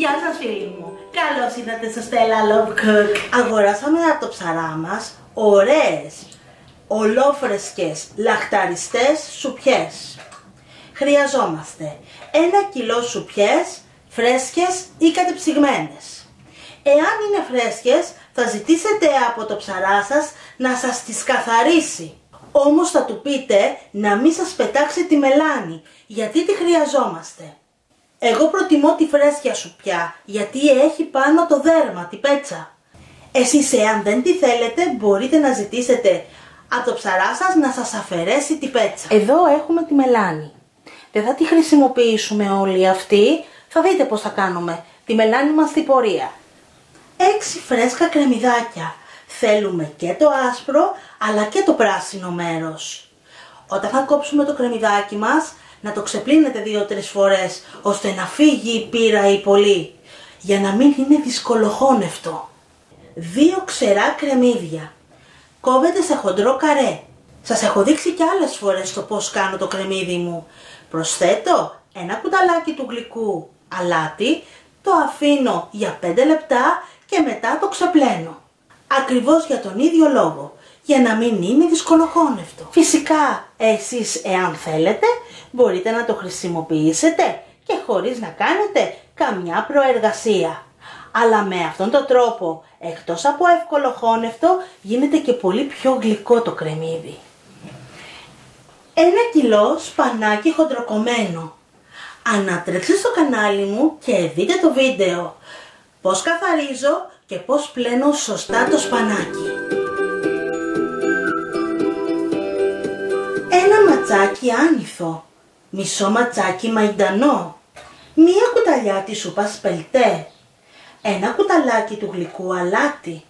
Γεια σας φίλοι μου, καλώς ήρθατε στο Stella Love Cook. Αγοράσαμε από το ψαρά μας ωραίες, ολόφρεσκες, λαχταριστές σουπιές. Χρειαζόμαστε 1 κιλό σουπιές, φρέσκες ή κατεψυγμένες. Εάν είναι φρέσκες, θα ζητήσετε από το ψαρά σας να σας τις καθαρίσει. Όμως θα του πείτε να μην σας πετάξει τη μελάνη, γιατί τη χρειαζόμαστε. Εγώ προτιμώ τη φρέσκια σουπιά, γιατί έχει πάνω το δέρμα, τη πέτσα. Εσείς εάν δεν τη θέλετε, μπορείτε να ζητήσετε από το ψαρά σας να σας αφαιρέσει τη πέτσα. Εδώ έχουμε τη μελάνη. Δεν θα τη χρησιμοποιήσουμε όλη αυτή, θα δείτε πώς θα κάνουμε τη μελάνη μας στην πορεία. 6 φρέσκα κρεμμυδάκια. Θέλουμε και το άσπρο, αλλά και το πράσινο μέρος. Όταν θα κόψουμε το κρεμμυδάκι μας, να το ξεπλύνετε 2-3 φορές, ώστε να φύγει η πύρα ή πολύ, για να μην είναι δυσκολοχώνευτο. 2 ξερά κρεμμύδια. Κόβετε σε χοντρό καρέ. Σας έχω δείξει κι άλλες φορές το πώς κάνω το κρεμμύδι μου. Προσθέτω 1 κουταλάκι του γλυκού αλάτι, το αφήνω για 5 λεπτά και μετά το ξεπλένω. Ακριβώς για τον ίδιο λόγο, για να μην είναι δυσκολοχώνευτο. Φυσικά, εσείς εάν θέλετε, μπορείτε να το χρησιμοποιήσετε και χωρίς να κάνετε καμιά προεργασία. Αλλά με αυτόν τον τρόπο, εκτός από ευκολοχώνευτο, γίνεται και πολύ πιο γλυκό το κρεμμύδι. 1 κιλό σπανάκι χοντροκομμένο. Ανατρέξτε στο κανάλι μου και δείτε το βίντεο πώς καθαρίζω και πώς πλένω σωστά το σπανάκι. 1 ματσάκι άνηθο, μισό ματσάκι μαϊντανό, 1 κουταλιά της σούπας πελτέ, 1 κουταλάκι του γλυκού αλάτι.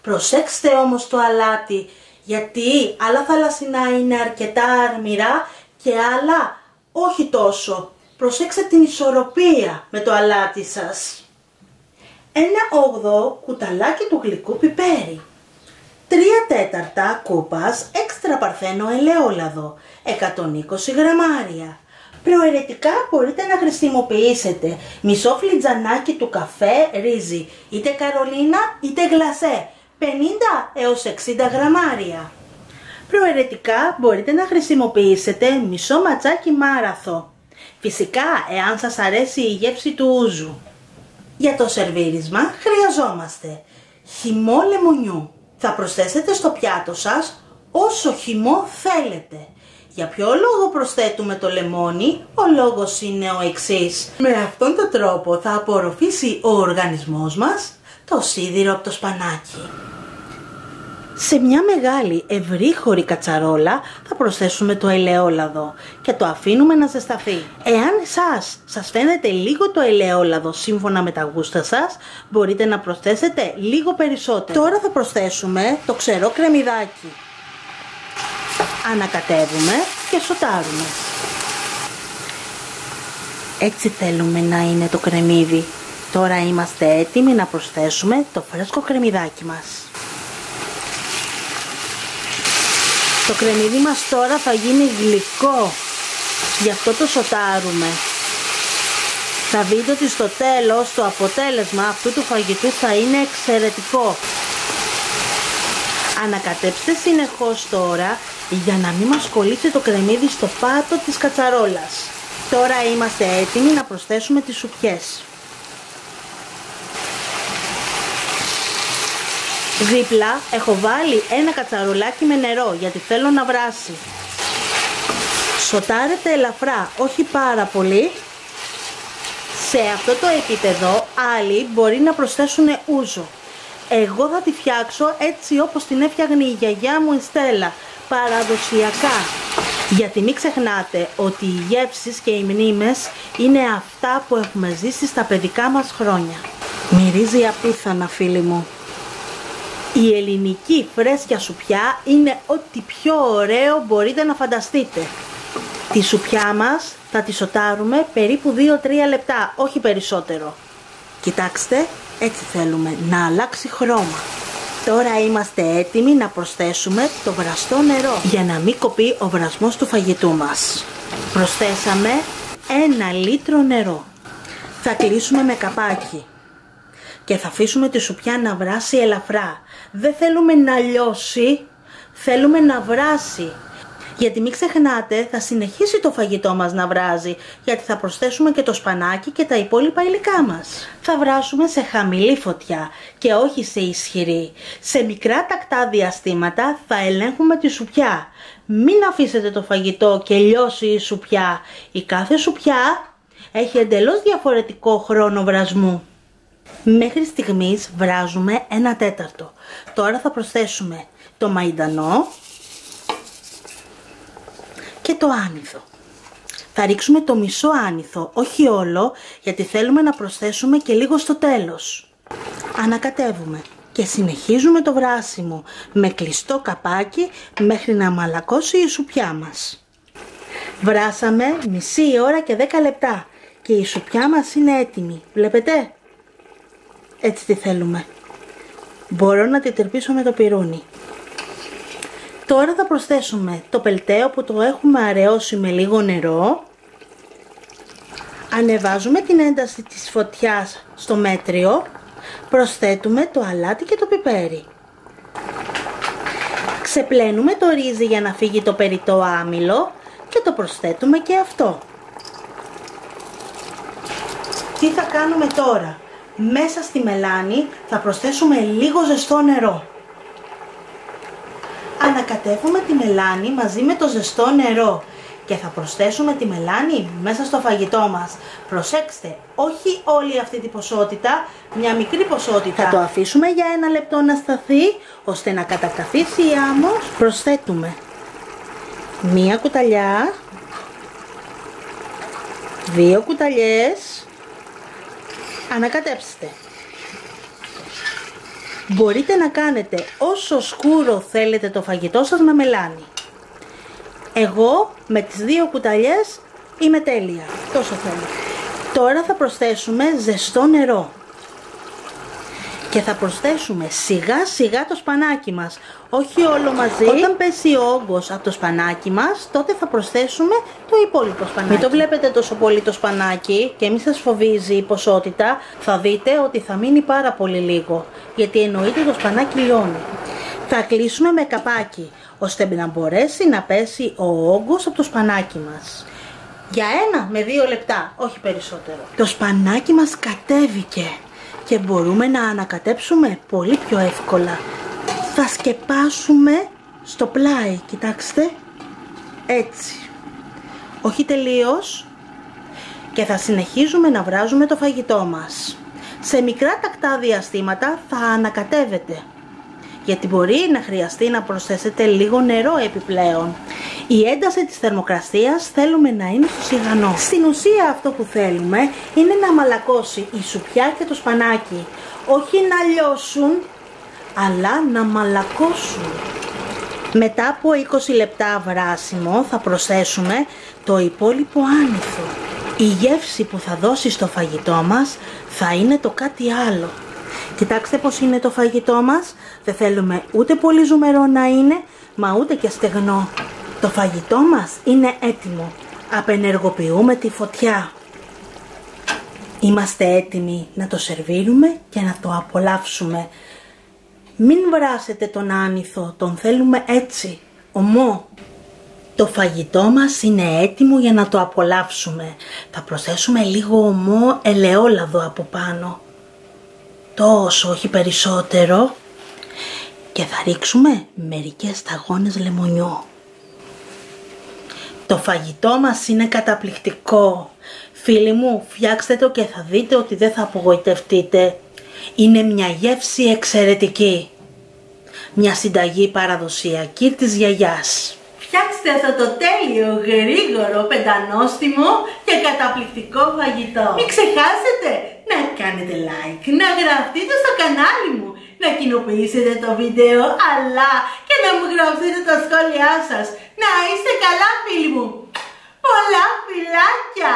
Προσέξτε όμως το αλάτι, γιατί άλλα θαλασσινά είναι αρκετά αρμυρά και άλλα όχι τόσο. Προσέξτε την ισορροπία με το αλάτι σας. 1/8 κουταλάκι του γλυκού πιπέρι. 3/4 κούπας έξτρα παρθένο ελαιόλαδο, 120 γραμμάρια. Προαιρετικά μπορείτε να χρησιμοποιήσετε μισό φλιτζανάκι του καφέ ρύζι, είτε καρολίνα είτε γλασέ, 50 έως 60 γραμμάρια. Προαιρετικά μπορείτε να χρησιμοποιήσετε μισό ματσάκι μάραθο. Φυσικά εάν σας αρέσει η γεύση του ούζου. Για το σερβίρισμα χρειαζόμαστε χυμό λεμονιού. Θα προσθέσετε στο πιάτο σας όσο χυμό θέλετε. Για ποιο λόγο προσθέτουμε το λεμόνι? Ο λόγος είναι ο εξής. Με αυτόν τον τρόπο θα απορροφήσει ο οργανισμός μας το σίδηρο από το σπανάκι. Σε μια μεγάλη ευρύχωρη κατσαρόλα θα προσθέσουμε το ελαιόλαδο και το αφήνουμε να ζεσταθεί. Εάν σας φαίνεται λίγο το ελαιόλαδο σύμφωνα με τα γούστα σας, μπορείτε να προσθέσετε λίγο περισσότερο. Τώρα θα προσθέσουμε το ξερό κρεμμυδάκι. Ανακατεύουμε και σοτάρουμε. Έτσι θέλουμε να είναι το κρεμμύδι. Τώρα είμαστε έτοιμοι να προσθέσουμε το φρέσκο κρεμμυδάκι μας. Το κρεμμύδι μας τώρα θα γίνει γλυκό, γι' αυτό το σοτάρουμε. Θα δείτε ότι στο τέλος το αποτέλεσμα αυτού του φαγητού θα είναι εξαιρετικό. Ανακατέψτε συνεχώς τώρα για να μην μας κολλήσει το κρεμμύδι στο πάτο της κατσαρόλας. Τώρα είμαστε έτοιμοι να προσθέσουμε τις σουπιές. Δίπλα έχω βάλει 1 κατσαρολάκι με νερό γιατί θέλω να βράσει. Σοτάρετε ελαφρά, όχι πάρα πολύ. Σε αυτό το επίπεδο άλλοι μπορεί να προσθέσουν ούζο. Εγώ θα τη φτιάξω έτσι όπως την έφτιαχνε η γιαγιά μου η Στέλλα, παραδοσιακά. Γιατί μην ξεχνάτε ότι οι γεύσεις και οι μνήμες είναι αυτά που έχουμε ζήσει στα παιδικά μας χρόνια. Μυρίζει απίθανα, φίλοι μου. Η ελληνική φρέσκια σουπιά είναι ό,τι πιο ωραίο μπορείτε να φανταστείτε. Τη σουπιά μας θα τη σοτάρουμε περίπου 2-3 λεπτά, όχι περισσότερο. Κοιτάξτε, έτσι θέλουμε να αλλάξει χρώμα. Τώρα είμαστε έτοιμοι να προσθέσουμε το βραστό νερό για να μην κοπεί ο βρασμός του φαγητού μας. Προσθέσαμε 1 λίτρο νερό. Θα κλείσουμε με καπάκι και θα αφήσουμε τη σουπιά να βράσει ελαφρά. Δεν θέλουμε να λιώσει, θέλουμε να βράσει. Γιατί μην ξεχνάτε, θα συνεχίσει το φαγητό μας να βράζει, γιατί θα προσθέσουμε και το σπανάκι και τα υπόλοιπα υλικά μας. Θα βράσουμε σε χαμηλή φωτιά και όχι σε ισχυρή. Σε μικρά τακτά διαστήματα θα ελέγχουμε τη σουπιά. Μην αφήσετε το φαγητό και λιώσει η σουπιά. Η κάθε σουπιά έχει εντελώς διαφορετικό χρόνο βρασμού. Μέχρι στιγμής βράζουμε 1/4. Τώρα θα προσθέσουμε το μαϊντανό και το άνηθο. Θα ρίξουμε το μισό άνηθο, όχι όλο, γιατί θέλουμε να προσθέσουμε και λίγο στο τέλος. Ανακατεύουμε και συνεχίζουμε το βράσιμο με κλειστό καπάκι μέχρι να μαλακώσει η σουπιά μας. Βράσαμε μισή ώρα και 10 λεπτά και η σουπιά μας είναι έτοιμη. Βλέπετε? Έτσι τη θέλουμε. Μπορώ να τη τερπίσω με το πιρούνι. Τώρα θα προσθέσουμε το πελτέο που το έχουμε αραιώσει με λίγο νερό. Ανεβάζουμε την ένταση της φωτιάς στο μέτριο. Προσθέτουμε το αλάτι και το πιπέρι. Ξεπλένουμε το ρύζι για να φύγει το περιττό άμυλο και το προσθέτουμε και αυτό. Τι θα κάνουμε τώρα? Μέσα στη μελάνη θα προσθέσουμε λίγο ζεστό νερό. Ανακατεύουμε τη μελάνη μαζί με το ζεστό νερό και θα προσθέσουμε τη μελάνη μέσα στο φαγητό μας. Προσέξτε, όχι όλη αυτή την ποσότητα, μια μικρή ποσότητα. Θα το αφήσουμε για 1 λεπτό να σταθεί, ώστε να κατακαθίσει η άμμος. Προσθέτουμε 1 κουταλιά, 2 κουταλιές. Ανακατέψτε. Μπορείτε να κάνετε όσο σκούρο θέλετε το φαγητό σας με μελάνη. Εγώ με τις 2 κουταλιές είμαι τέλεια. Τόσο θέλω. Τώρα θα προσθέσουμε ζεστό νερό. Και θα προσθέσουμε σιγά σιγά το σπανάκι μας. Όχι όλο μαζί. Όταν πέσει ο όγκος από το σπανάκι μας, τότε θα προσθέσουμε το υπόλοιπο σπανάκι. Μην το βλέπετε τόσο πολύ το σπανάκι και μην σας φοβίζει η ποσότητα. Θα δείτε ότι θα μείνει πάρα πολύ λίγο, γιατί εννοείται το σπανάκι λιώνει. Θα κλείσουμε με καπάκι, ώστε να μπορέσει να πέσει ο όγκος από το σπανάκι μας. Για 1 με 2 λεπτά, όχι περισσότερο. Το σπανάκι μας κατέβηκε και μπορούμε να ανακατέψουμε πολύ πιο εύκολα. Θα σκεπάσουμε στο πλάι, κοιτάξτε, έτσι, όχι τελείως, και θα συνεχίζουμε να βράζουμε το φαγητό μας. Σε μικρά τακτά διαστήματα θα ανακατεύετε, γιατί μπορεί να χρειαστεί να προσθέσετε λίγο νερό επιπλέον. Η ένταση της θερμοκρασίας θέλουμε να είναι στο σιγανό. Στην ουσία αυτό που θέλουμε είναι να μαλακώσει η σουπιά και το σπανάκι. Όχι να λιώσουν, αλλά να μαλακώσουν. Μετά από 20 λεπτά βράσιμο θα προσθέσουμε το υπόλοιπο άνηθο. Η γεύση που θα δώσει στο φαγητό μας θα είναι το κάτι άλλο. Κοιτάξτε πως είναι το φαγητό μας. Δεν θέλουμε ούτε πολύ ζουμερό να είναι, μα ούτε και στεγνό. Το φαγητό μας είναι έτοιμο. Απενεργοποιούμε τη φωτιά. Είμαστε έτοιμοι να το σερβίρουμε και να το απολαύσουμε. Μην βράσετε τον άνηθο, τον θέλουμε έτσι, ομό. Το φαγητό μας είναι έτοιμο για να το απολαύσουμε. Θα προσθέσουμε λίγο ομό ελαιόλαδο από πάνω. Τόσο, όχι περισσότερο. Και θα ρίξουμε μερικές σταγόνες λεμονιού. Το φαγητό μας είναι καταπληκτικό. Φίλοι μου, φτιάξτε το και θα δείτε ότι δεν θα απογοητευτείτε. Είναι μια γεύση εξαιρετική. Μια συνταγή παραδοσιακή της γιαγιάς. Φτιάξτε αυτό το τέλειο, γρήγορο, πεντανόστιμο και καταπληκτικό φαγητό. Μην ξεχάσετε να κάνετε like, να γραφτείτε στο κανάλι μου, να κοινοποιήσετε το βίντεο, αλλά και να μου γράψετε τα σχόλιά σας. Να είστε καλά, φίλοι μου. Πολλά φιλάκια!